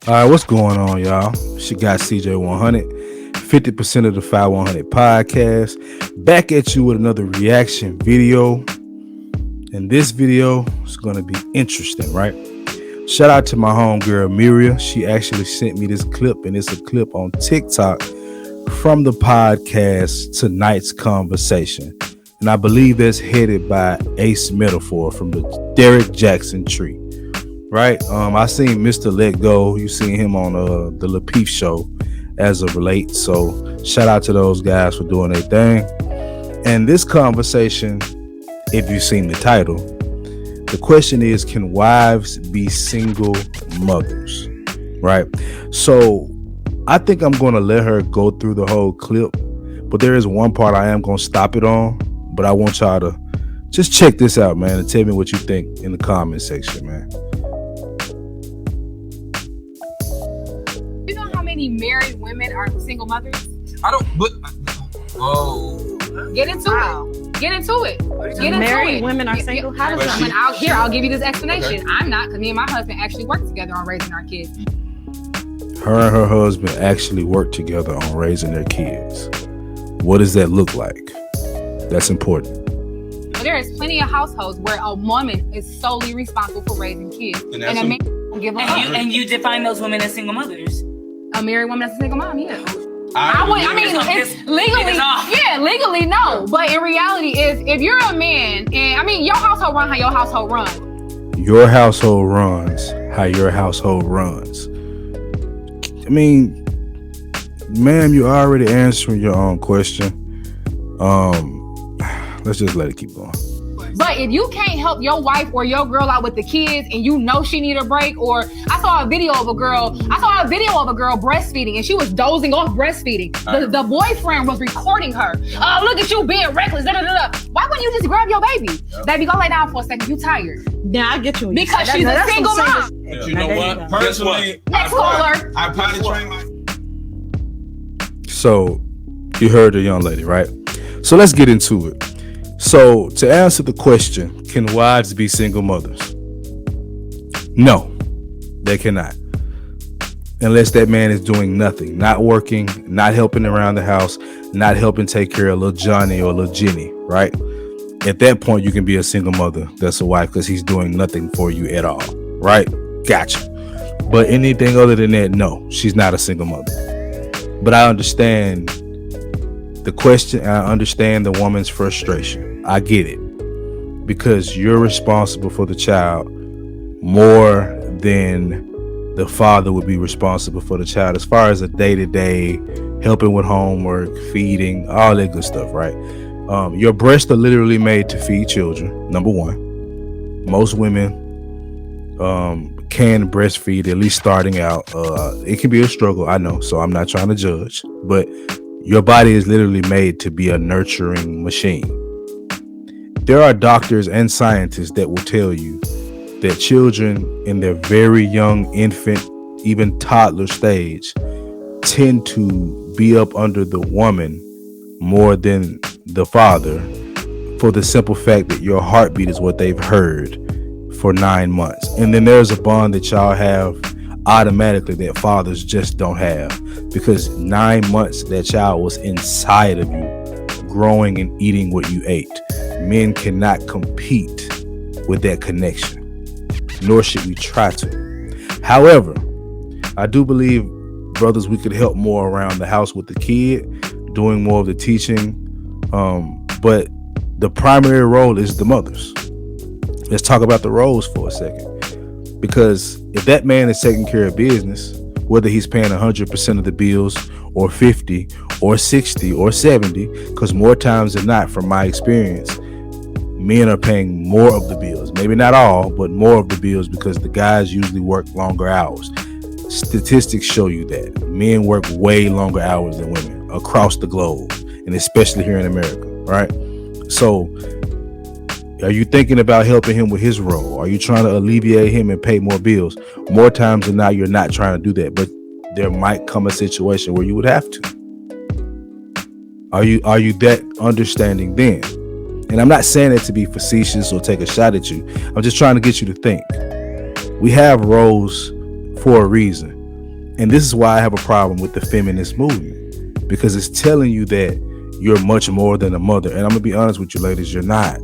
All right, what's going on, y'all? She got CJ100, 50% of the 5100 podcast. Back at you with another reaction video. And this video is going to be interesting, right? Shout out to my homegirl, Miria. She actually sent me this clip, and it's a clip on TikTok from the podcast Tonight's Conversation. And I believe that's headed by Ace Metaphor from the Derek Jackson tree. Right, I seen Mr. Let Go. You seen him on the Lapeef show as of late. So shout out to those guys for doing their thing. And this conversation, if you've seen the title, the question is, can wives be single mothers? Right. So I think I'm going to let her go through the whole clip, but there is one part I am going to stop it on. But I want y'all to just check this out, man, and tell me what you think in the comment section, man. Many married women are single mothers? I don't. But whoa. Get into it. Get into it. Get into married it. women are single. How does that? I'll give you this explanation. Okay. I'm not, because me and my husband actually work together on raising our kids. Her and her husband actually work together on raising their kids. What does that look like? That's important. There is plenty of households where a woman is solely responsible for raising kids, and a man don't give a fuck. And you define those women as single mothers. A married woman that's a single mom, yeah. It's legally no. But in reality, is if you're a man, and your household run how your household runs. Your household runs how your household runs. I mean, ma'am, you're already answering your own question. Let's just let it keep going. But if you can't help your wife or your girl out with the kids, and you know she need a break, or I saw a video of a girl breastfeeding, and she was dozing off breastfeeding. The boyfriend was recording her. Look at you being reckless. Da, da, da, da. Why wouldn't you just grab your baby? Yep. Baby, go lay down for a second. You tired? Yeah, I get you. Because she's a single mom. But you know what? Personally, next caller. I potty train my. So you heard the young lady, right? So let's get into it. So to answer the question, can wives be single mothers? No, they cannot. Unless that man is doing nothing, not working, not helping around the house, not helping take care of little Johnny or little Jenny, right? At that point, you can be a single mother that's a wife because he's doing nothing for you at all, right? Gotcha. But anything other than that, no, she's not a single mother. But I understand the question. I understand the woman's frustration. I get it, because you're responsible for the child more than the father would be responsible for the child, as far as a day-to-day helping with homework, feeding, all that good stuff, right? Your breasts are literally made to feed children, number one. Most women can breastfeed, at least starting out. It can be a struggle, I know, so I'm not trying to judge, but your body is literally made to be a nurturing machine. There are doctors and scientists that will tell you that children in their very young infant, even toddler stage, tend to be up under the woman more than the father, for the simple fact that your heartbeat is what they've heard for 9 months. And then there's a bond that y'all have automatically that fathers just don't have, because 9 months that child was inside of you, growing and eating what you ate. Men cannot compete with that connection, nor should we try to. However, I do believe, brothers, we could help more around the house with the kid, doing more of the teaching. But the primary role is the mothers. Let's talk about the roles for a second. Because if that man is taking care of business, whether he's paying 100% of the bills or 50 or 60 or 70, because more times than not, from my experience, men are paying more of the bills. Maybe not all, but more of the bills, because the guys usually work longer hours. Statistics show you that men work way longer hours than women across the globe, and especially here in America, right? So are you thinking about helping him with his role? Are you trying to alleviate him and pay more bills? More times than not, you're not trying to do that, but there might come a situation where you would have to. Are you that understanding then? And I'm not saying it to be facetious or take a shot at you. I'm just trying to get you to think. We have roles for a reason. And this is why I have a problem with the feminist movement, because it's telling you that you're much more than a mother. And I'm gonna be honest with you, ladies, you're not.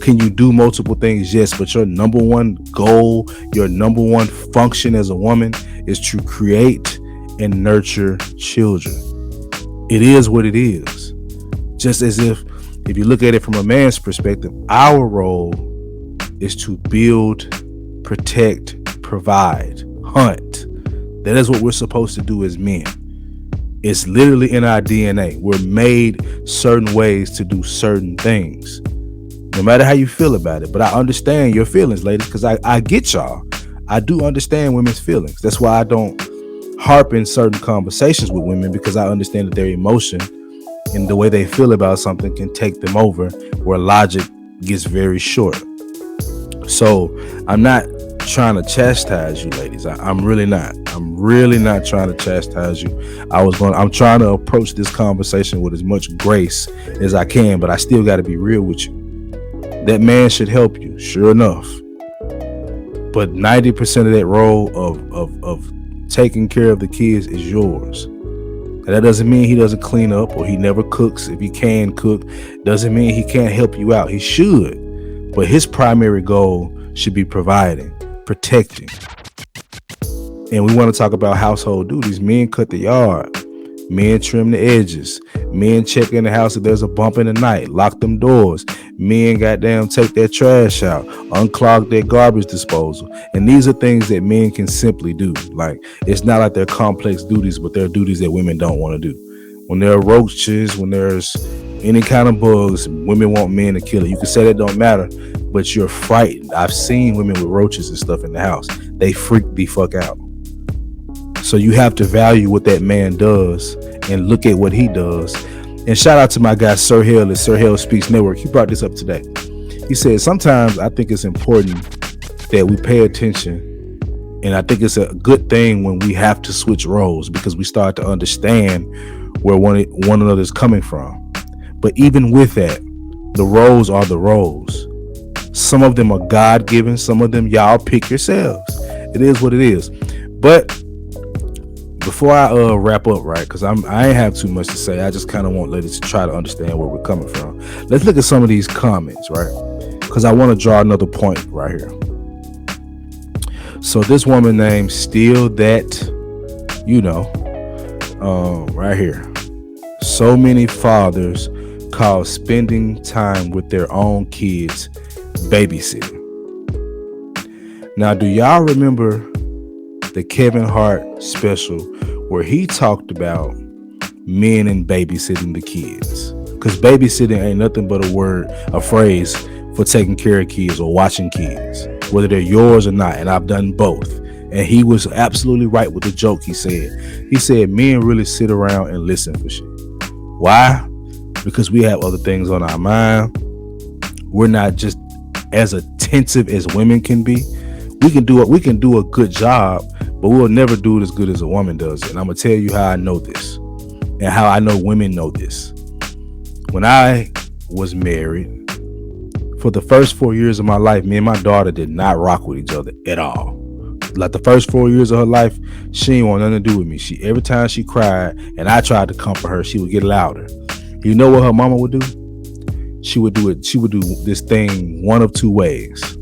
Can you do multiple things? Yes, but your number one goal, your number one function as a woman is to create and nurture children. It is what it is. Just as if you look at it from a man's perspective, our role is to build, protect, provide, hunt. That is what we're supposed to do as men. It's literally in our DNA. We're made certain ways to do certain things, no matter how you feel about it. But I understand your feelings, ladies, because I get y'all. I do understand women's feelings. That's why I don't harp in certain conversations with women, because I understand that their emotion and the way they feel about something can take them over, where logic gets very short. So I'm not trying to chastise you, ladies. I'm really not. I'm really not trying to chastise you. I'm trying to approach this conversation with as much grace as I can, but I still got to be real with you. That man should help you, sure enough. But 90% of that role of taking care of the kids is yours. And that doesn't mean he doesn't clean up or he never cooks. If he can cook, doesn't mean he can't help you out. He should. But his primary goal should be providing, protecting. And we want to talk about household duties. Men cut the yard. Men trim the edges. Men check in the house if there's a bump in the night. Lock them doors. Men goddamn take their trash out. Unclog their garbage disposal. And these are things that men can simply do. Like, it's not like they're complex duties, but they're duties that women don't want to do. When there are roaches, when there's any kind of bugs, women want men to kill it. You can say that don't matter, but you're frightened. I've seen women with roaches and stuff in the house. They freak the fuck out. So you have to value what that man does and look at what he does. And shout out to my guy Sir Hill at Sir Hill Speaks Network. He brought this up today. He said, sometimes I think it's important that we pay attention, and I think it's a good thing when we have to switch roles, because we start to understand where one another is coming from. But even with that, the roles are the roles. Some of them are God-given. Some of them y'all pick yourselves. It is what it is. But before I wrap up, right, because I ain't have too much to say. I just kind of want ladies to try to understand where we're coming from. Let's look at some of these comments, right? Because I want to draw another point right here. So this woman named Still That, right here. So many fathers call spending time with their own kids babysitting. Now, do y'all remember the Kevin Hart special where he talked about men and babysitting the kids? Because babysitting ain't nothing but a phrase for taking care of kids or watching kids, whether they're yours or not. And I've done both. And he was absolutely right with the joke he said. He said men really sit around and listen for shit. Why? Because we have other things on our mind. We're not just as attentive as women can be. We can do a good job, but we'll never do it as good as a woman does. And I'm gonna tell you how I know this, and how I know women know this. When I was married, for the first 4 years of my life, me and my daughter did not rock with each other at all. Like the first 4 years of her life, she didn't want nothing to do with me. Every time she cried and I tried to comfort her, she would get louder. You know what her mama would do? She would do this thing one of two ways.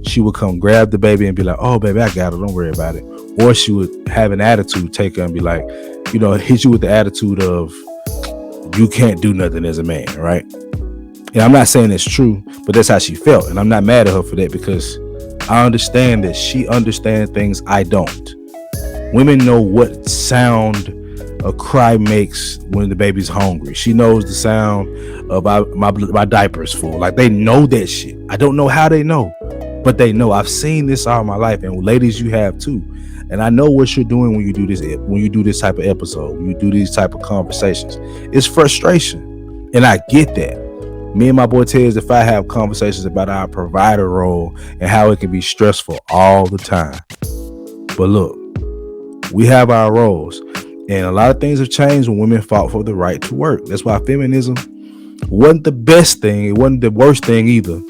She would come grab the baby and be like, "Oh, baby, I got it. Don't worry about it." Or she would have an attitude, take her and be like, hit you with the attitude of, you can't do nothing as a man, right? And I'm not saying it's true, but that's how she felt. And I'm not mad at her for that, because I understand that she understands things I don't. Women know what sound a cry makes when the baby's hungry. She knows the sound of my diapers full. Like, they know that shit. I don't know how they know, but they know. I've seen this all my life, and ladies, you have too. And I know what you're doing when you do this type of episode, when you do these type of conversations. It's frustration, and I get that. Me and my boy Tez, if I have conversations about our provider role and how it can be stressful all the time. But look, we have our roles, and a lot of things have changed when women fought for the right to work. That's why feminism wasn't the best thing. It wasn't the worst thing either,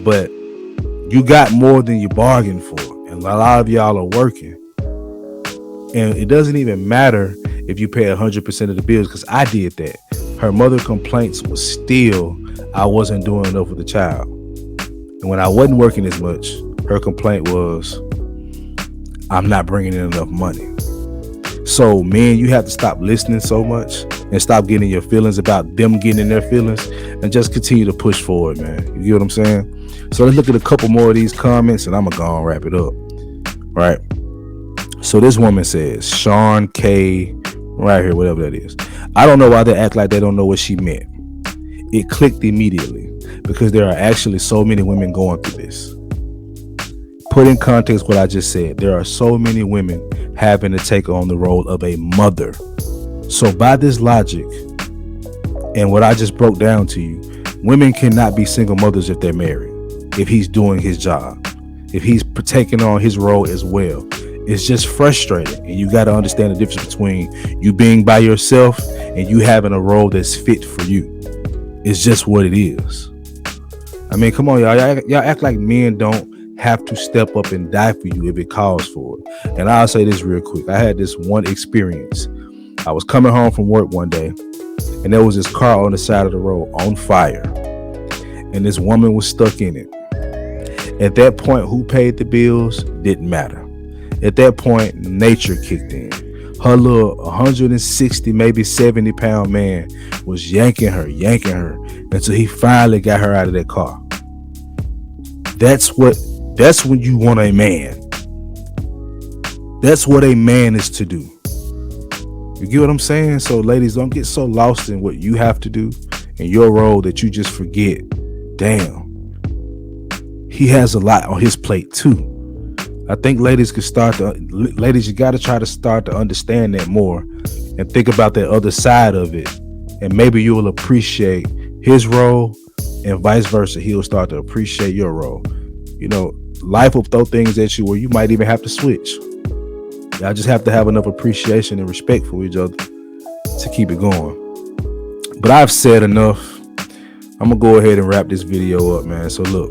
but you got more than you bargained for. And a lot of y'all are working. And it doesn't even matter if you pay 100% of the bills, because I did that. Her mother complaints was still I wasn't doing enough with the child. And when I wasn't working as much, her complaint was I'm not bringing in enough money. So, man, you have to stop listening so much and stop getting your feelings about them getting in their feelings and just continue to push forward, man. You get what I'm saying? So let's look at a couple more of these comments and I'm going to go and wrap it up. Right. So this woman says, Sean K, right here, whatever that is. I don't know why they act like they don't know what she meant. It clicked immediately because there are actually so many women going through this. Put in context what I just said. There are so many women having to take on the role of a mother. So by this logic and what I just broke down to you, women cannot be single mothers if they're married, if he's doing his job, if he's taking on his role as well. It's just frustrating. And you got to understand the difference between you being by yourself and you having a role that's fit for you. It's just what it is. I mean, come on, y'all act like men don't have to step up and die for you if it calls for it. And I'll say this real quick. I had this one experience. I was coming home from work one day and there was this car on the side of the road on fire and this woman was stuck in it. At that point, who paid the bills didn't matter. At that point, nature kicked in. Her little 160, maybe 70 pound man was yanking her until he finally got her out of that car. That's when you want a man. That's what a man is to do. You get what I'm saying? So ladies, don't get so lost in what you have to do and your role that you just forget, damn, he has a lot on his plate too. I think ladies, you got to try to start to understand that more and think about that other side of it. And maybe you will appreciate his role and vice versa. He'll start to appreciate your role. You know, life will throw things at you where you might even have to switch. Y'all just have to have enough appreciation and respect for each other to keep it going. But I've said enough. I'm going to go ahead and wrap this video up, man. So look,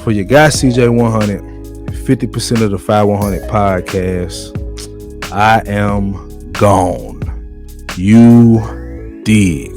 for your guy CJ100, 50% of the 5100 podcast, I am gone. You dig.